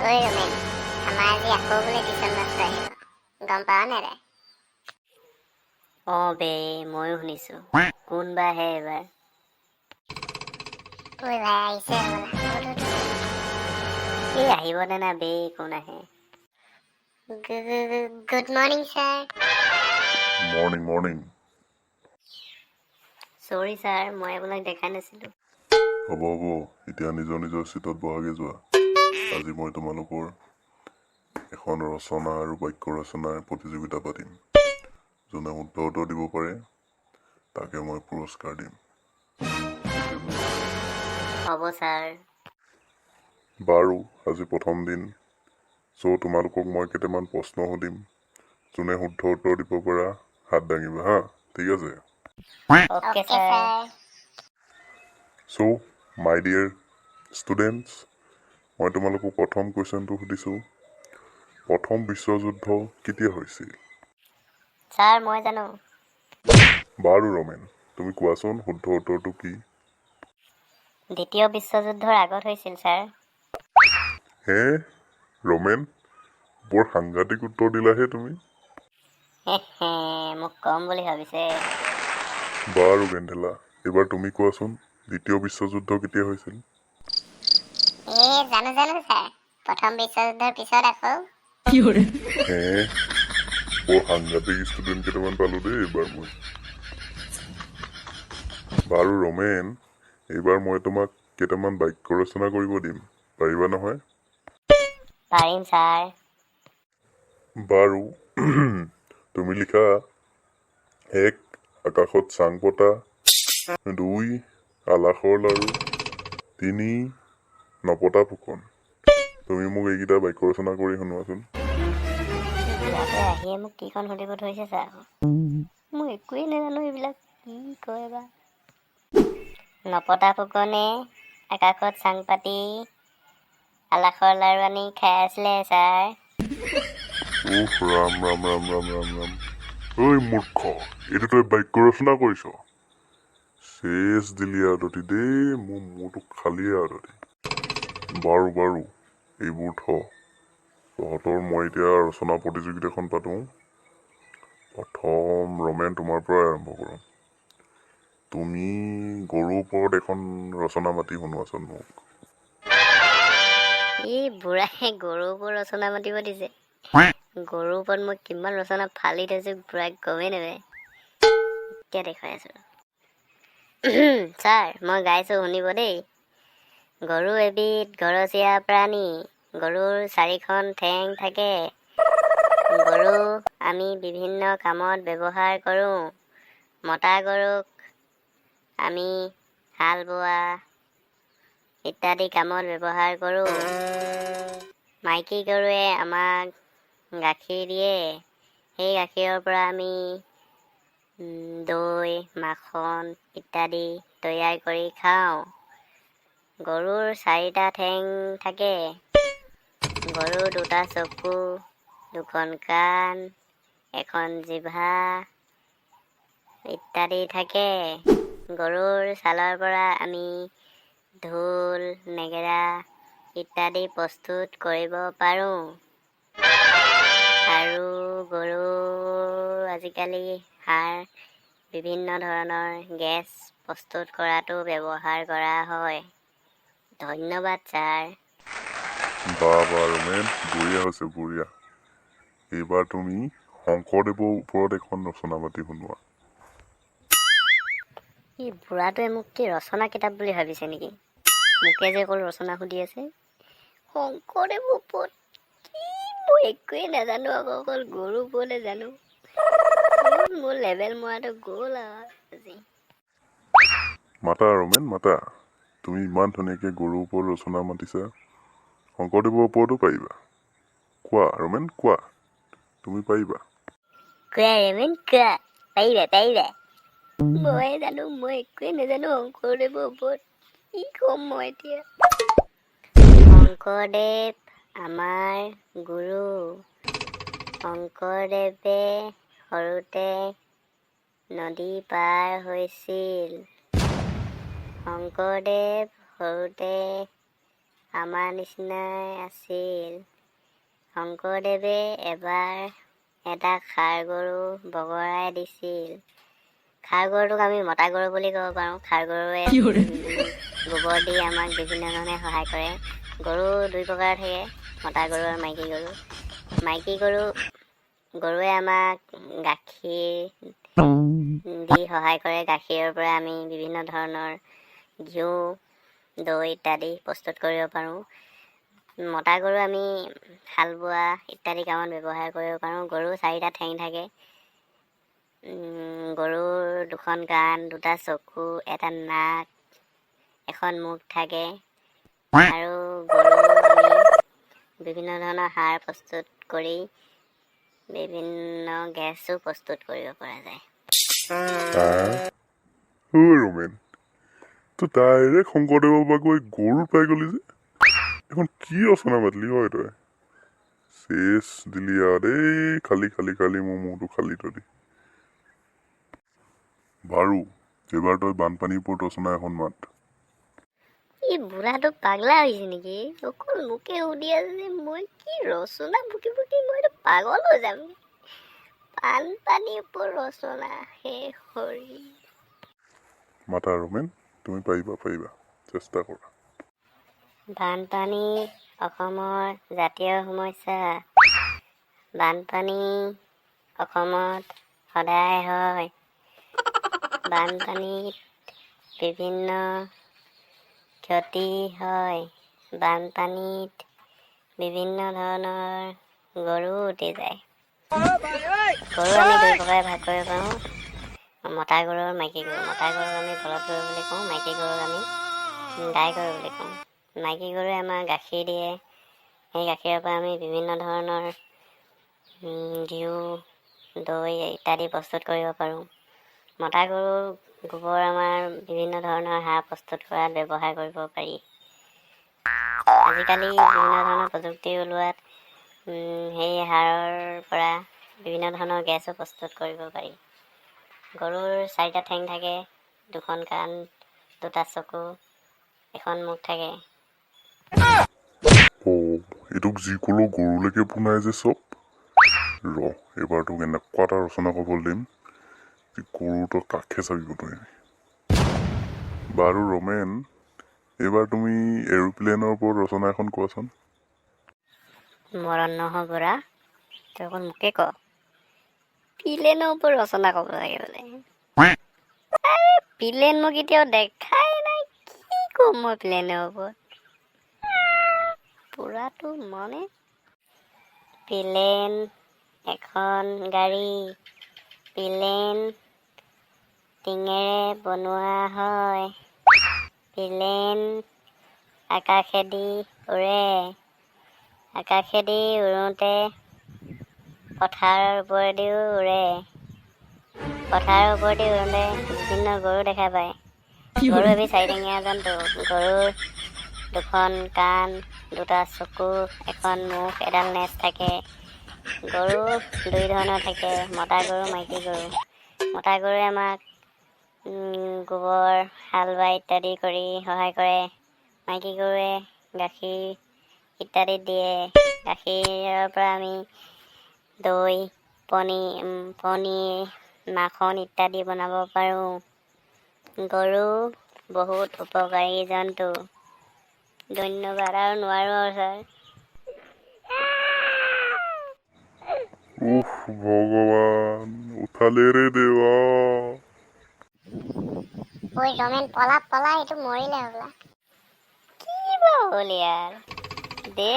ঐ ৰমেন, আমাৰ আজি আকৌ বোলে টিউচন মাষ্টৰ আহিব, গম পাৱ নে ৰে? বে ময়ো শুনিছো। কোন বা হে এইবাৰ? ঐ ভাই আহিছে হ'বলা। এই আহিবনে না বে কোন আহে? Good morning sir. Morning morning. চৰি ছাৰ, মই আপোনাক দেখা নাছিলো। হ'ব হ'ব, এতিয়া নিজৰ নিজৰ চিটত বহাগে যোৱা। আজি মই তোমালোকৰ এখন ৰচনা আৰু বাক্য ৰচনাৰ প্ৰতিযোগিতা পাতিম। যোনে শুদ্ধ উত্তৰ দিব পাৰে তাকে মই পুৰস্কাৰ দিম। হ'ব ছাৰ। বাৰু আজি প্ৰথম দিন, তোমালোকক মই কেইটামান প্ৰশ্ন সুধিম। যোনে শুদ্ধ উত্তৰ দিব পৰা হাত দাঙিবা হা, ঠিক আছে? Okay sir. মাই ডিয়াৰ ষ্টুডেণ্টছ, মই তোমালোকক প্ৰথম কুৱেশ্যনটো সুধিছোঁ। প্ৰথম বিশ্বযুদ্ধ কেতিয়া হৈছিল? ছাৰ মই জানো। বাৰু ৰমেন, তুমি কোৱাচোন শুদ্ধ উত্তৰটো কি? দ্বিতীয় বিশ্বযুদ্ধৰ আগত হৈছিল ছাৰ। হে ৰমেন, বৰ সাংঘাতিক উত্তৰ দিলাহে তুমি। মোক কম বুলি ভাবিছে। বাৰু গেন্ধেলা, এইবাৰ তুমি কোৱাচোন দ্বিতীয় বিশ্বযুদ্ধ কেতিয়া হৈছিল? জানো ছাৰ, প্ৰথম বিশ্বযুদ্ধৰ পিছত আকৌ। হে বৰ সাংঘাতিক ষ্টুডেণ্ট কেইটামান পালো দেই এইবাৰ মই। বাৰু ৰমেন, এইবাৰ মই তোমাক কেইটামান বাক্য ৰচনা কৰিব দিম, পাৰিবা নহয়? পাৰিম ছাৰ। বাৰু তুমি লিখা। 1. আকাশত চাং পতা। 2. আলাসৰ লাৰু। 3. নপতা ফুকন। তুমি মোক এইকেইটা বাক্য ৰচনা কৰি শুনোৱাচোন। আহিয়ে মোক কিখন সুধিব ধৰিছে ছাৰ। মই একোৱেই নাজানো এইবিলাক কি কয় বা। নপতা ফুকনে আকাশত চাং পাতি আলাসৰ লাৰু আনি খাই আছিলে ছাৰ। ৰাম ৰাম ৰাম ৰাম ৰাম ৰাম। ঐ মূৰ্খ, এইটো তই বাক্য ৰচনা কৰিছ? চেচ দিলি আদতি দেই, মোৰ মূৰটো খালিয়ে আদতি। বাৰু বাৰু, এইবোৰ তহঁতৰ মই এতিয়া ৰচনা প্ৰতিযোগিতাখন পাতোঁ। প্ৰথম ৰমেন, তোমাৰ পৰাই আৰম্ভ কৰোঁ। তুমি গৰুৰ ওপৰত এখন ৰচনা মাতি শুনোৱাচোন মোক। এই বুঢ়াই গৰুৰ ওপৰত ৰচনা মাতিব দিছে। গৰুৰ ওপৰত মই কিমান ৰচনা ফালি থৈছো বুঢ়াই গমেই নাপায়। এতিয়া দেখুৱাই আছো। ছাৰ মই গাইছো শুনিব দেই। গৰু এবিধ ঘৰচীয়া প্ৰাণী। গৰুৰ 4খন ঠেং থাকে। গৰু আমি বিভিন্ন কামত ব্যৱহাৰ কৰোঁ। মতা গৰুক আমি হাল বোৱা ইত্যাদি কামত ব্যৱহাৰ কৰোঁ। মাইকী গৰুৱে আমাক গাখীৰ দিয়ে। সেই গাখীৰৰ পৰা আমি দৈ, মাখন ইত্যাদি তৈয়াৰ কৰি খাওঁ। গৰুৰ 4টা ঠেং থাকে। গৰুৰ 2টা চকু, 2খন কাণ, এখন জিভা ইত্যাদি থাকে। গৰুৰ ছালৰ পৰা আমি ঢোল, নেগেৰা ইত্যাদি প্ৰস্তুত কৰিব পাৰোঁ। আৰু গৰুৰ আজিকালি সাৰ বিভিন্ন ধৰণৰ গেছ প্ৰস্তুত কৰাতো ব্যৱহাৰ কৰা হয়। ধন্যবাদ ছাৰ। বাহ ৰমেন, বঢ়িয়া হৈছে বঢ়িয়া। এইবাৰ তুমি শংকৰদেৱৰ ওপৰত এখন ৰচনা মাতি শুনোৱা। এই বুঢ়াটোৱে মোক কি ৰচনা কিতাপ বুলি ভাবিছে নেকি? মোকে যে অকল ৰচনা সুধি আছে। শংকৰদেৱৰ ওপৰত কি মই একোৱেই নাজানো, আকৌ অকল গৰুৰ ওপৰতে জানো। মোৰ লেভেল মৰাটো গ'ল আৰু আজি। মাতা ৰমেন মাতা, তুমি ইমান ধুনীয়াকৈ গৰুৰ ওপৰত ৰচনা মাতিছা, শংকৰদেৱৰ ওপৰতো পাৰিবা। কোৱা ৰমেন কোৱা, তুমি পাৰিবা। কোৱা ৰমেন কোৱা, পাৰিবা। মই জানো, মই একোৱেই নাজানো শংকৰদেৱৰ ওপৰত। কি ক'ম মই এতিয়া? শংকৰদেৱ আমাৰ গুৰু। শংকৰদেৱে সৰুতে নদী পাৰ হৈছিল। শংকৰদেৱ সৰুতে আমাৰ নিচিনাই আছিল। শংকৰদেৱে এবাৰ এটা ষাঁড় গৰু বগৰাই দিছিল। ষাঁড় গৰুটোক আমি মতা গৰু বুলি ক'ব পাৰোঁ। ষাঁড় গৰুৱে গোবৰ দি আমাক বিভিন্ন ধৰণে সহায় কৰে। গৰু দুই প্ৰকাৰ থাকে, মতা গৰু আৰু মাইকী গৰু। মাইকী গৰুৱে আমাক গাখীৰ দি সহায় কৰে। গাখীৰৰ পৰা আমি বিভিন্ন ধৰণৰ ঘিউ, দৈ ইত্যাদি প্ৰস্তুত কৰিব পাৰোঁ। মতা গৰু আমি হাল বোৱা ইত্যাদি কামত ব্যৱহাৰ কৰিব পাৰোঁ। গৰুৰ 4টা ঠেং থাকে। গৰুৰ 2খন কাণ, 2টা চকু, এটা নাক, এখন মুখ থাকে। আৰু গৰু আমি বিভিন্ন ধৰণৰ সাৰ প্ৰস্তুত কৰি বিভিন্ন গেছো প্ৰস্তুত কৰিব পৰা যায়। ৰোমেন, তই ডাইৰেক্ট শংকৰদেৱৰ পৰা গৈ গৰুত পাই গলি যে। এখন কি ৰচনা পাতিলি হয় তই? চেচ দিলি আৰু দেই, খালি মোৰ মূৰটো খালি তই। বাৰু এইবাৰ তই বানপানীৰ ওপৰত ৰচনা এখন মাত। এই বুঢ়াটো পাগলা হৈছে নেকি? অকল মোকে সুধি আছে যে মই কি ৰচনা বুকি মইতো পাগল হৈ যাম। বানপানীৰ ওপৰত ৰচনা, হে হৰি। মাতা ৰোমেন, তুমি পাৰিবা, চেষ্টা কৰা। বানপানী অসমৰ জাতীয় সমস্যা। বানপানী অসমত সদায় হয়। বানপানীত বিভিন্ন ক্ষতি হয়। বানপানীত বিভিন্ন ধৰণৰ গৰু উটি যায়। গৰু আমি 2 প্ৰকাৰে ভাগ কৰিব পাৰোঁ, মতা গৰু আৰু মাইকী গৰু। মতা গৰুক আমি বলদ গৰু বুলি কওঁ, মাইকী গৰুক আমি গাই গৰু বুলি কওঁ। মাইকী গৰুৱে আমাক গাখীৰ দিয়ে। সেই গাখীৰৰ পৰা আমি বিভিন্ন ধৰণৰ ঘিউ, দৈ ইত্যাদি প্ৰস্তুত কৰিব পাৰোঁ। মতা গৰুৰ গোবৰ আমাৰ বিভিন্ন ধৰণৰ সাৰ প্ৰস্তুত কৰাত ব্যৱহাৰ কৰিব পাৰি। আজিকালি বিভিন্ন ধৰণৰ প্ৰযুক্তি ওলোৱাত সেই সাৰৰ পৰা বিভিন্ন ধৰণৰ গেছো প্ৰস্তুত কৰিব পাৰি। গৰুৰ 4টা ঠেং থাকে, 2খন কাণ, 2টা চকু, এখন মুখ থাকে। এইটোক যি ক'লো গৰুলৈকে পোনাই যে চব। এইবাৰ তোক এনেকুৱা এটা ৰচনা ক'বলৈ দিম যে গৰু তই কাষে চাবিব নোৱাৰিবি। বাৰু ৰোমেন, এইবাৰ তুমি এৰোপ্লেনৰ ওপৰত ৰচনা এখন কোৱাচোন। মৰণ নহয় বুঢ়া, তই অকল মোকে ক। প্লেনৰ ওপৰত ৰচনা ক'ব লাগে বোলে। প্লেন মই কেতিয়াও দেখাই নাই, কি ক'ম মই প্লেনৰ ওপৰত? পুৰাটো মানে প্লেন এখন গাড়ী। প্লেন টিঙেৰে বনোৱা হয়। প্লেন আকাশেদি উৰে। আকাশেদি উৰোঁতে পথাৰৰ ওপৰেদিও উৰে। পথাৰৰ ওপৰেদি উৰোঁতে বিভিন্ন গৰু দেখা পায়। গৰু এবিধ 4ঠেঙীয়া জন্তু। গৰুৰ 2খন কাণ, 2টা চকু, এখন মুখ, এডাল নেজ থাকে। গৰু 2 ধৰণৰ থাকে, মতা গৰু, মাইকী গৰু। মতা গৰুৱে আমাক গোবৰ, হাল বাই ইত্যাদি কৰি সহায় কৰে। মাইকী গৰুৱে গাখীৰ ইত্যাদি দিয়ে। গাখীৰৰ পৰা আমি দৈ, পনীৰ, মাখন ইত্যাদি বনাব পাৰোঁ। গৰু বহুত উপকাৰী জন্তু। ধন্যবাদ, আৰু নোৱাৰোঁ আৰু ছাৰ। ভগৱান, উঠালে ৰে দেৱা। ঐ ৰোমেন, পলা, এইটো মৰিলে হ'বলা। কি বা হ'ল ইয়াৰ? দে